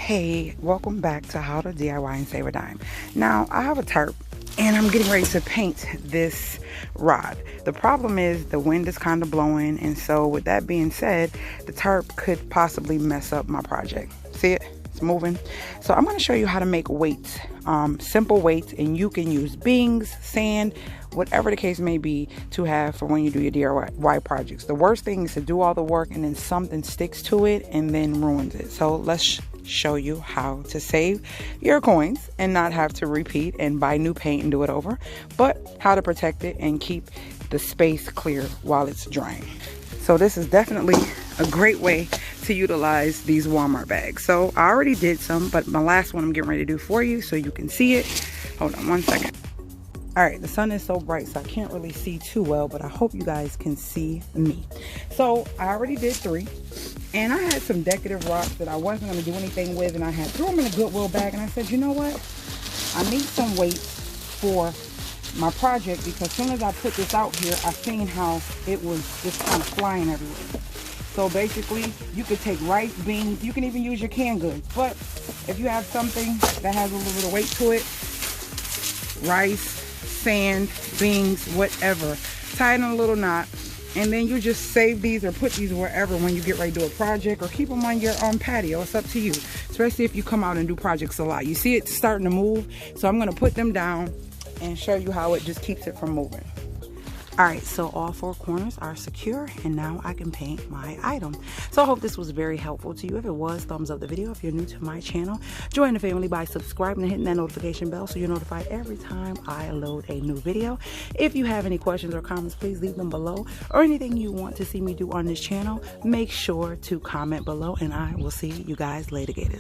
Hey, welcome back to How to DIY and Save a Dime. Now, I have a tarp and I'm getting ready to paint this rod. The problem is the wind is kind of blowing, and so with that being said, the tarp could possibly mess up my project. See it? It's moving. So I'm going to show you how to make weights, simple weights, and you can use beans, sand, whatever the case may be to have for when you do your DIY projects. The worst thing is to do all the work and then something sticks to it and then ruins it. So let's show you how to save your coins and not have to repeat and buy new paint and do it over, but how to protect it and keep the space clear while it's drying. So this is definitely a great way to utilize these Walmart bags. So I already did some, but my last one I'm getting ready to do for you so you can see it. Hold on one second. All right, the sun is so bright so I can't really see too well, but I hope you guys can see me. So I already did 3, and I had some decorative rocks that I wasn't going to do anything with, and I had threw them in a Goodwill bag, and I said, you know what, I need some weights for my project, because as soon as I put this out here, I seen how it was just kind of flying everywhere. So basically, you could take rice, beans, you can even use your canned goods, but if you have something that has a little bit of weight to it, rice, sand, beans, whatever, tie it in a little knot, and then you just save these or put these wherever when you get ready to do a project, or keep them on your patio. It's up to you, especially if you come out and do projects a lot. You see it starting to move, so I'm going to put them down and show you how it just keeps it from moving. All right, so all 4 corners are secure, and now I can paint my item. So I hope this was very helpful to you. If it was, thumbs up the video. If you're new to my channel, join the family by subscribing and hitting that notification bell so you're notified every time I load a new video. If you have any questions or comments, please leave them below, or anything you want to see me do on this channel, make sure to comment below, and I will see you guys later, Gators.